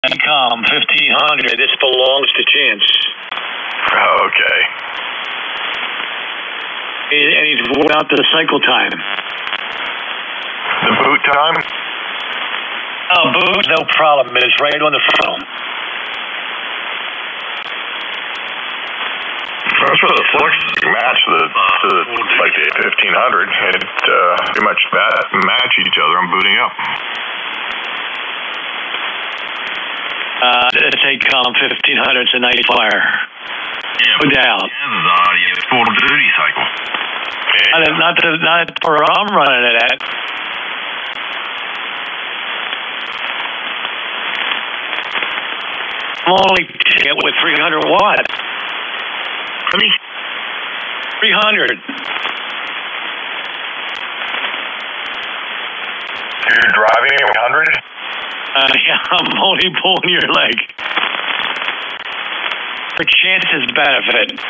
Com 1500. This belongs to Chance. Oh, okay. And he's out the cycle time. The boot time? Oh, boot, no problem. It's right on the phone. That's for the Flux match to like the 1500. It pretty much match each other. I'm booting up. Take Com 1500. It's a nice fire. Yeah, no doubt. This is already a full duty cycle. Not where I'm running it at. I'm only hit with 300 watts. How many? 300. You're driving at 100? Yeah, I'm only pulling your leg. For Chance's benefit.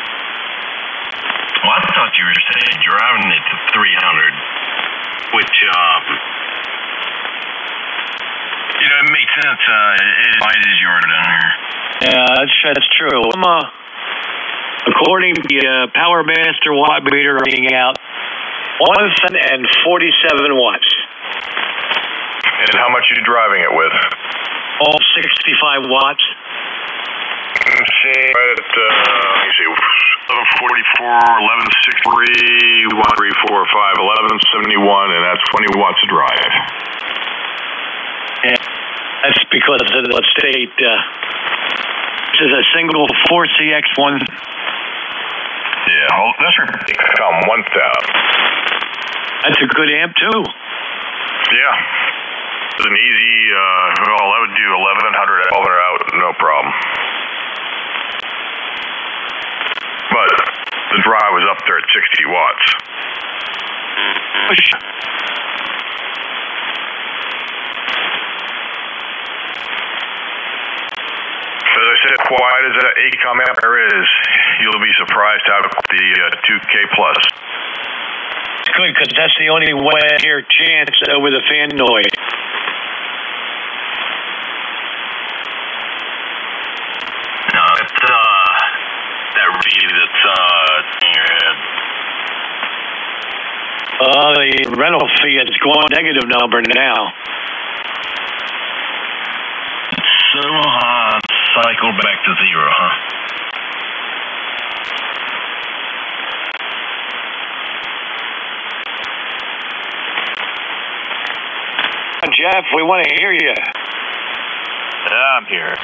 Well, I thought you were saying driving it to 300, which, it makes sense. It light is yours down here. Yeah, that's true. According to the Power Master watt meter reading out 1,047 watts. And how much are you driving it with? All 65 watts. Let's see, right at, let me see, 1144, 1163, 1345, 1171, and that's 20 watts of drive. Yeah, that's because of the state. This is a single 4CX1. Yeah, this would become 1,000. That's a good amp, too. Yeah. It's an easy, I would do 1100 out, no problem. But the drive was up there at 60 watts. As I said, quiet as that ACOM amp is, you'll be surprised how the 2K plus. It's good, because that's the only way I hear Chance over the fan noise. No, it's, that read that's, in your head. The rental fee is going negative number now. So hot, cycle back to zero, huh? Jeff, we want to hear you. Yeah, I'm here.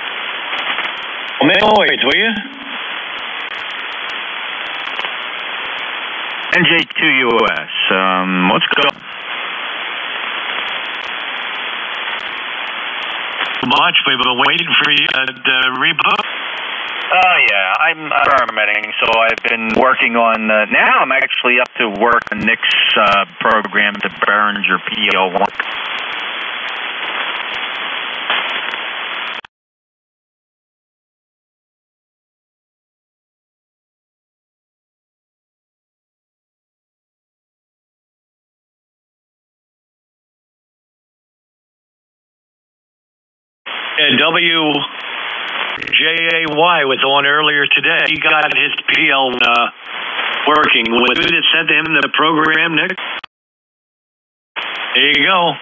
Well, make noise, will you? NJ2US, let's go. Much, we've been waiting for you to rebook. Yeah, I'm permitting, so I've been working on, now I'm actually up to work on Nick's program to burn your PO1. WJAY was on earlier today. He got his PL working. Was it sent him the program, Nick? There you go.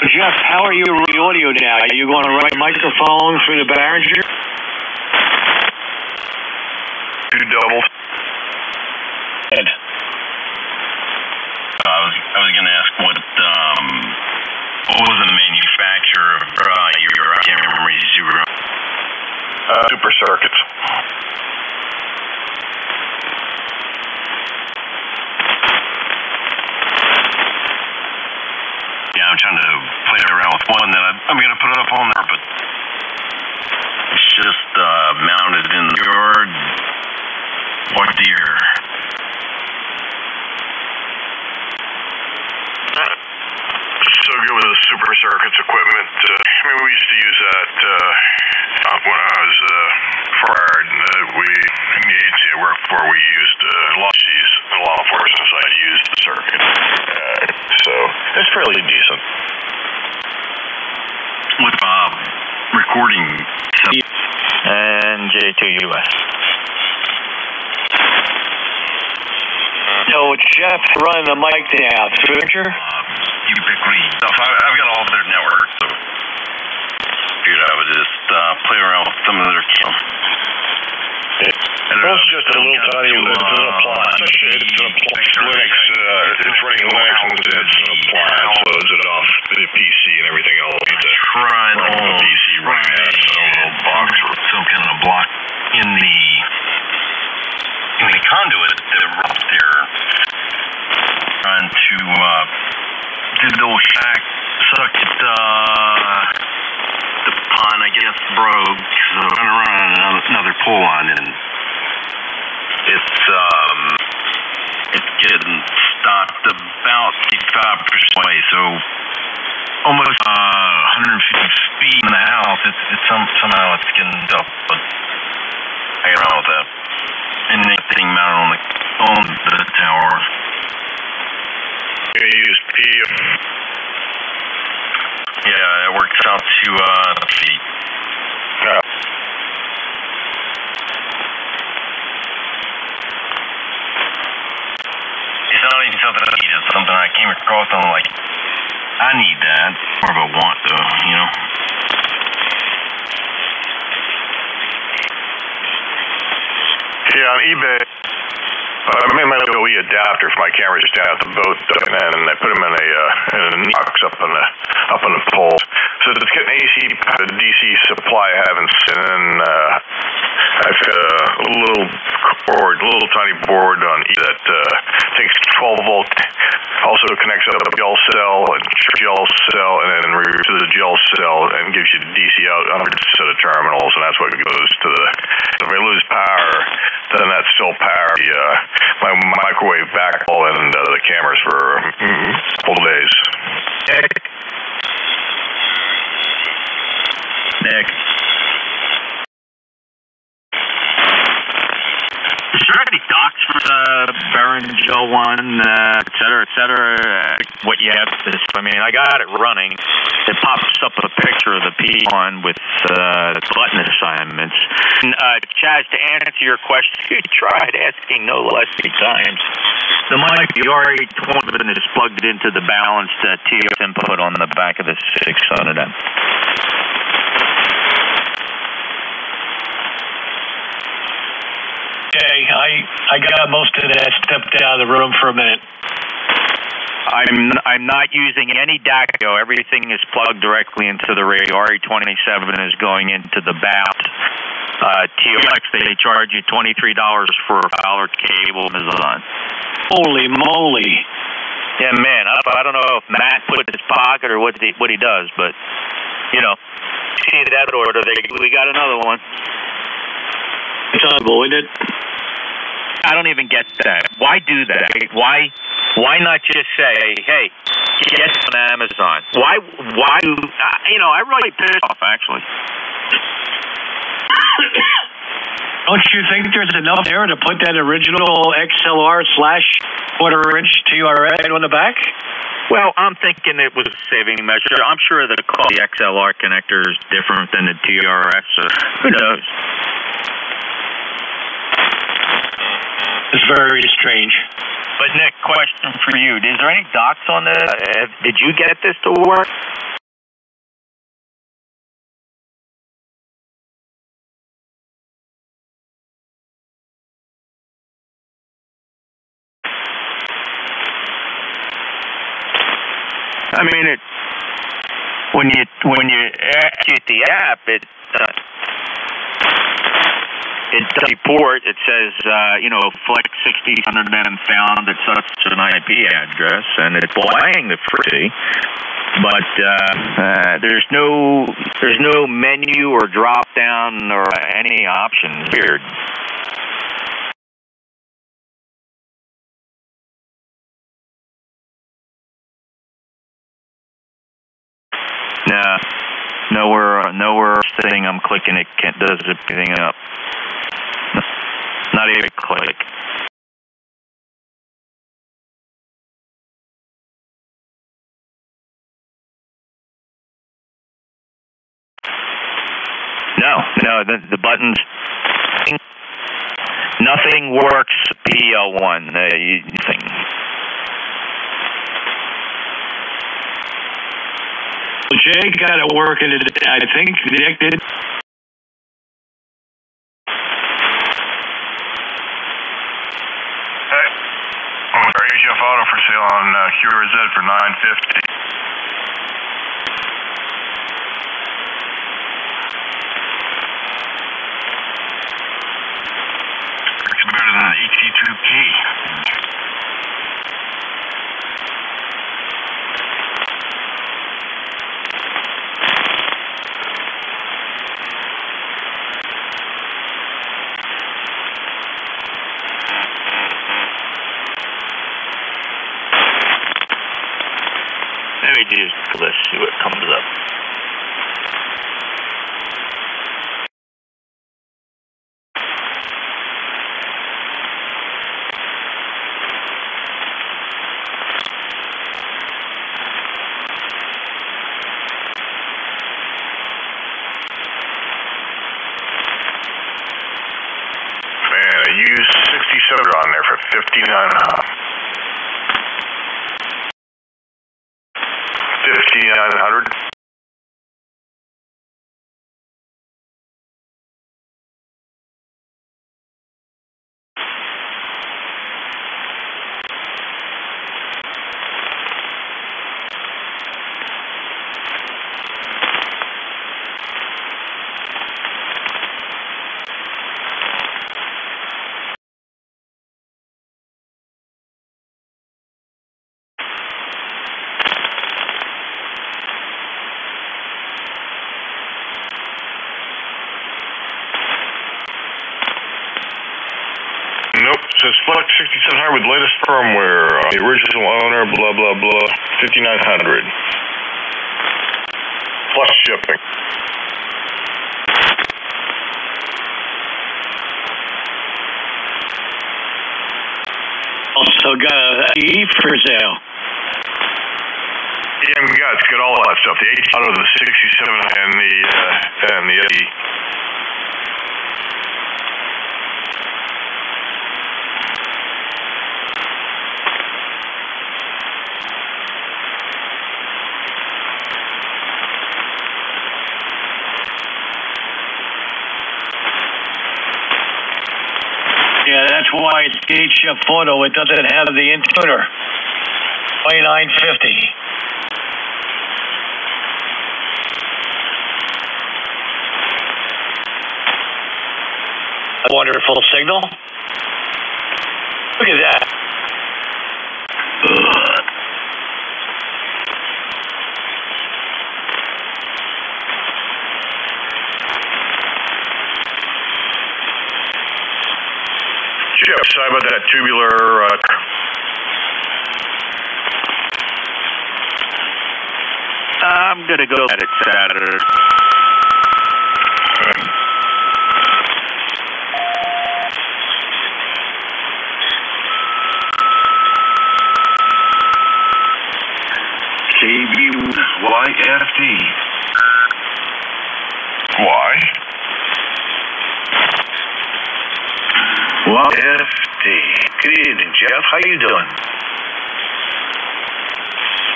Jeff, how are you with the audio now? Are you going to run microphone through the Behringer? Two doubles. Good. I was going to ask what was the manufacturer of your, I can't remember your Super Circuits. I'm going to put it up on there, but it's just mounted in the yard. What deer? So good with the super circuits equipment. We used to use that when I was fired. We in the agency I worked for, we used a law enforcement side used the circuit. So it's fairly decent. With recording and J2US. So, Jeff, running the mic now. Signature? Ubiquity stuff. I've got all of their network, so figured I would just play around with some of their kills. Well, it's just a little tiny, it's an appliance. It's Linux, it's running Linux and it's an appliance, loads it off the PC and everything else. Trying on the PC running out of a little box or some kind of block in the conduit that runs there. Trying to do the old shack circuit, the pond, I guess, broke. So I'm going to run another pull on it, and it's getting stopped about 85% away, so almost 150 feet in the house. Somehow it's getting up, but I got all that. And anything mounted on the tower. You use P. Yeah, it works out to feet. Yeah. It's not even something I need. It's something I came across and I'm like, I need that. More of a want, though, you know? Yeah, on eBay, I made my little adapter for my camera just down at the boat, and I put them in a box up on the pole. So it's getting AC, the DC supply I haven't seen, and I've got a little tiny board on that takes 12 volt, also connects up a gel cell and then to the gel cell and gives you the DC out on a set of terminals, and that's what goes to the. If I lose power, then that still power my microwave backhaul and the cameras for a couple of days. Nick. Is there any docs for Behringer 1, et cetera, what you have for this? I mean, I got it running. It pops up a picture of the P1 with the button assignments. And, Chaz, to answer your question, you tried asking no less than times. The mic, the RA20 is plugged into the balanced TS input on the back of the 600M. Okay, I got most of that. Stepped out of the room for a minute. I'm not using any DACO. Everything is plugged directly into the radio. RE27 is going into the BAP. TOX, they charge you $23 for a $1 cable design. Holy moly! Yeah, man. I don't know if Matt put it in his pocket or what he does, but you know, see that order. We got another one. It's unbelievable, isn't it? I don't even get that. Why do that? Why not just say, hey, get it on Amazon? Why do, I really pissed off, actually. Don't you think there's enough there to put that original XLR/quarter-inch TRS on the back? Well, I'm thinking it was a saving measure. I'm sure the XLR connector is different than the TRS. So who knows? It's very strange. But Nick, question for you: is there any docs on this? Did you get this to work? I mean, when you execute the app, it does report. It says, Flex 6000 man found at such an IP address, and it's blanking the free. But there's no menu or drop down or any options. Weird. Nowhere thing I'm clicking it does anything up. Not even a click. No, the buttons. Nothing works. PL1. Nothing. Jake got it working today, I think. Dick did. Hey, HF Auto for sale on QRZ for $950. It's better than an ET2K. Let's see what comes up. Man, I used 67 on there for $5,900. 5,900. Nope, it says Flex 6700 with latest firmware. The original owner, blah, blah, blah. 5,900. Plus shipping. Also got a E for sale. Yeah, it's got all that stuff. The H out of the 67 and the E. Yeah, that's why it's HF Photo. It doesn't have the tuner. 2950. A wonderful signal. Look at that. Jeff, sorry about that tubular. I'm gonna go at it Saturday. KBYFT. Why? YFT. Good evening, Jeff. How you doing?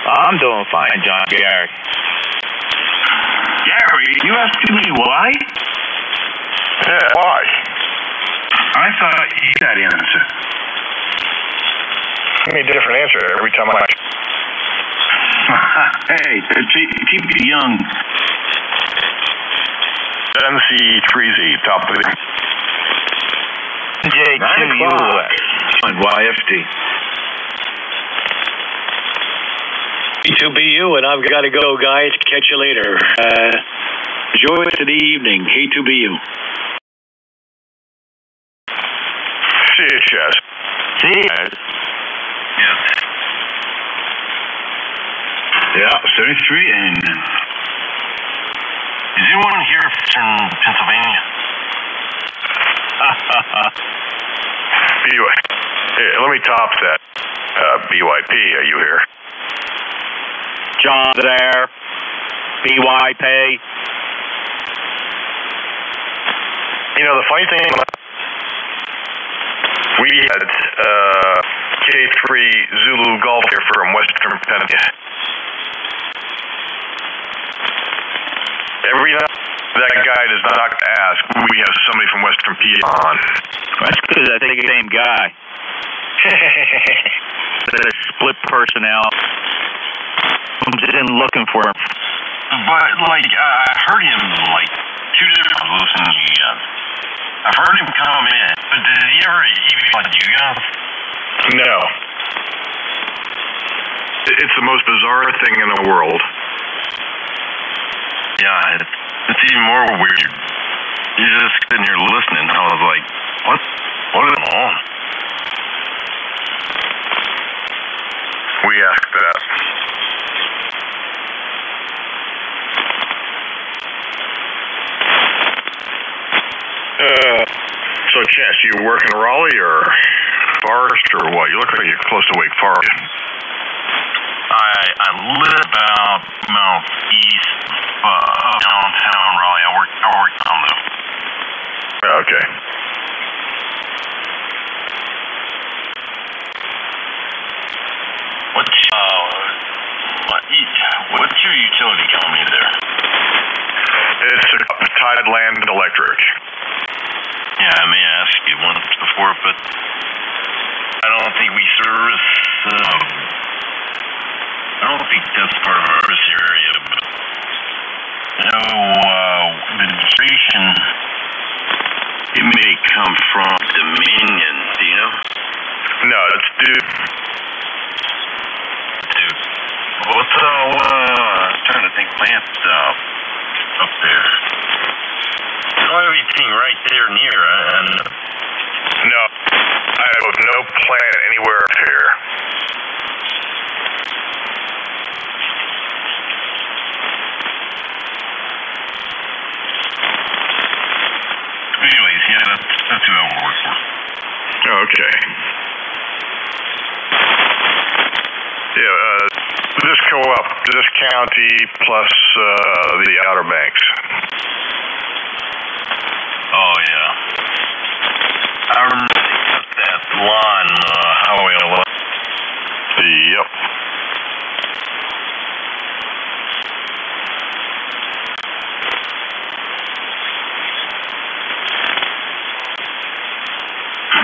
I'm doing fine, John. Gary. Gary, you asking me why? Yeah, why? I thought you had the answer. Give me a different answer every time I... Hey, keep you young. NC3Z, top of the... MJ2US. On YFD. K2BU, and I've got to go, guys. Catch you later. Enjoy the evening. K2BU. See you, Chess. See you guys. Yes. Yeah, 33 and... Is anyone here from Pennsylvania? Hey, let me top that. BYP, are you here? John's there. BYP. You know, the funny thing, we had K3 Zulu Golf here from Western Pennsylvania. Every night that guy does not ask, we have somebody from Western PA on. That's because I think the same guy. The split personality. Comes in looking for him. But, like, I heard him, like, 2 days ago listening to you guys. I've heard him come in, but did he ever even like you guys? No. It's the most bizarre thing in the world. Yeah, it's even more weird. You're just sitting here listening. I was like, what is going on? We ask that. So, Chess, you work in Raleigh or Forest or what? You look like you're close to Wake Forest. I live about east downtown Raleigh. I work down though. Okay. What's your utility company there? It's Tideland Electric. Yeah, I may ask you once before, but I don't think we service. I don't think that's part of our service area. But the generation, it may come from Dominion. Do you know? No, it's Duke. What's I'm trying to think plants up there. Oh, everything right there near. No, I have no plant anywhere up here. Anyways, yeah, that's who I work for. Okay. Yeah, this co-op, this county plus the Outer Banks. Oh, yeah. I remember they cut that line, Highway 11. Yep.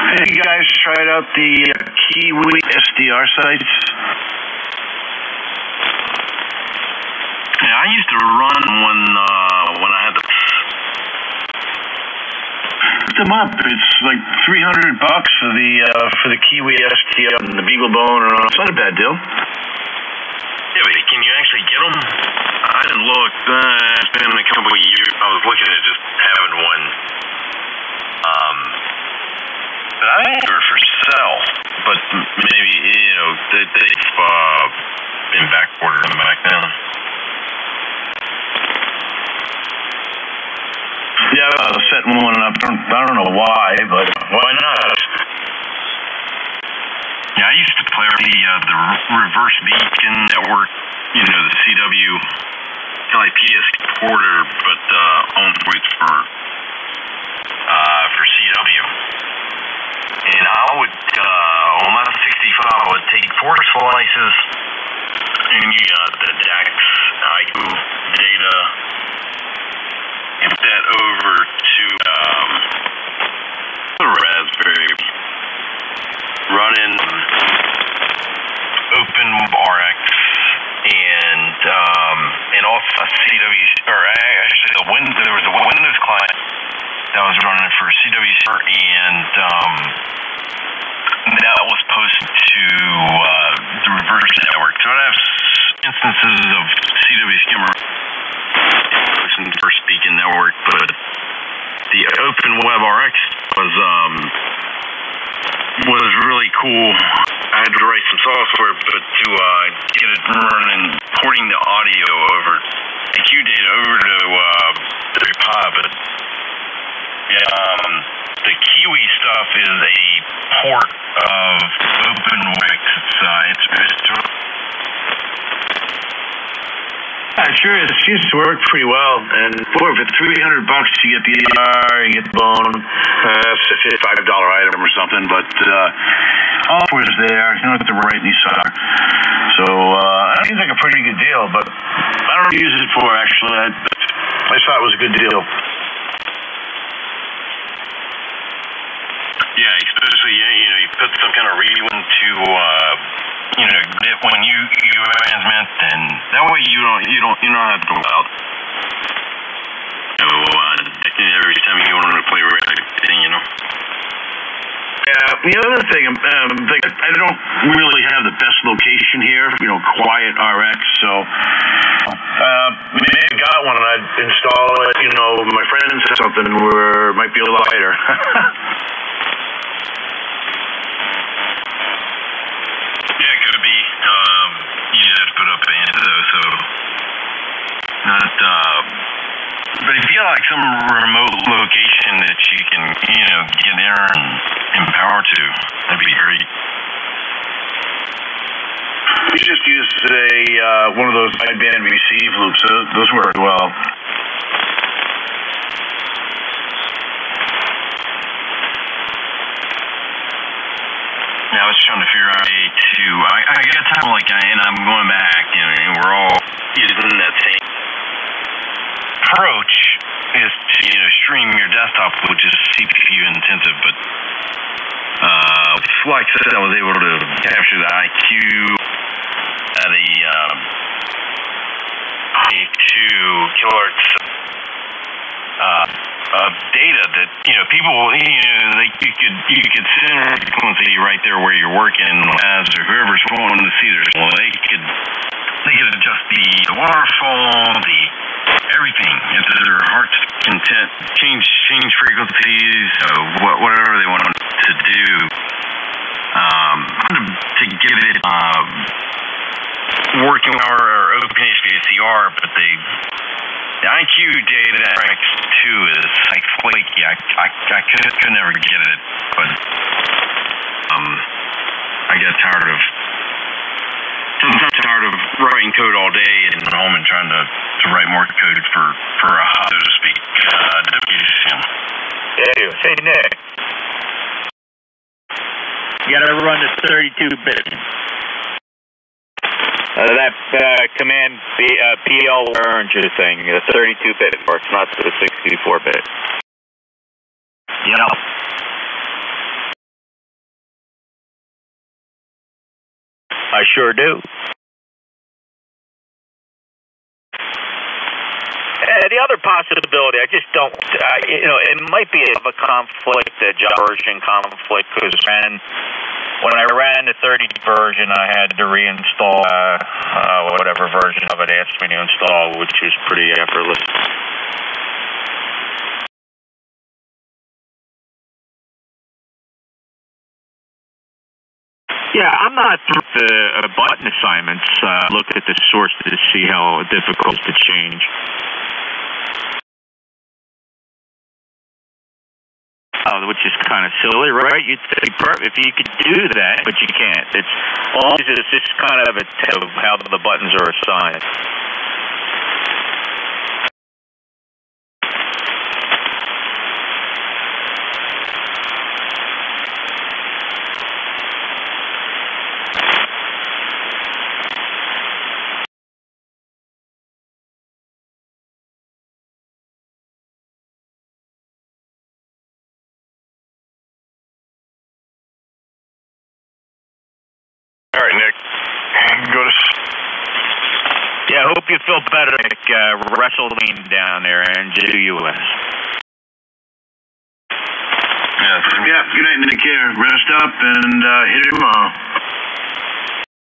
Have you guys tried out the Kiwi SDR sites? Yeah, I used to run when I had the... Put them up. It's like $300 for the Kiwi SDR and the Beagle Bone. It's not a bad deal. Yeah, but can you actually get them? I didn't look. It's been a couple of years. I was looking at just having one. But I think they were for sale. But maybe, they've been backordered back then. Yeah, I was setting one up. I don't know why, but why not? Yeah, I used to play the reverse beacon network, the CW LIPS quarter, but only for CW. And I would, on my 65, I would take 4 slices and the DAX IQ data and put that over to the Raspberry, running OpenRX and also a CW, or actually there was a Windows client that was running for CWC, and that was posted to the reverse network. So I have instances of CW Skimmer posting to First Beacon network, but the Open Web RX was really cool. I had to write some software, but to get it running, porting the audio over IQ data over to the pod. But the Kiwi stuff is a port of OpenWix. It seems to work pretty well. And for $300, you get the AR, you get the bone. That's a $5 item or something. But all is there. You don't have to write any software. So that seems like a pretty good deal. But I don't use it for actually. I thought it was a good deal. Yeah, especially you put some kind of rewind to when you transmit, and that way you don't have to go out. Every time you want to play thing, Yeah, the other thing, I don't really have the best location here, quiet RX, so maybe I got one and I'd install it, my friends have something where it might be a little lighter. Yeah, it could be. You just have to put up an end, so not. But if you got like some remote location that you can, get there and power to, that'd be great. We just used one of those wideband receive loops. Those work well. Yeah, I was trying to figure out a way to. I got time, and I'm going back, and we're all using that same approach is to stream your desktop, which is CPU intensive, but like I said, I was able to capture the IQ at a 2 kilohertz of data that people you could send a frequency right there where you're working, as or whoever's wanting to see this. Well, they could adjust the waterfall, the everything if their heart's content, change frequencies, whatever they want to do to get it working or open HVACR, but the IQ data X2 is like flaky. I could never get it, but I got tired of writing code all day and home and trying to write more code for a so to speak dedication. Hey Nick, you gotta run the 32-bit. That command PL Ranger thing, the 32-bit works, not the 64-bit. Yeah. I sure do. The other possibility, I just don't, it might be a conflict, a version conflict, because when I ran the 30 version, I had to reinstall whatever version of it asked me to install, which is pretty effortless. Yeah, I'm not through the button assignments. Look at the source to see how difficult to change. Which is kind of silly, right? You'd think if you could do that, but you can't. It's just kind of a test of how the buttons are assigned. All right, Nick. Go to. Yeah, I hope you feel better, Nick. Wrestling down there in GUS. Yeah. Yeah, good night and take care. Rest up and hit it tomorrow.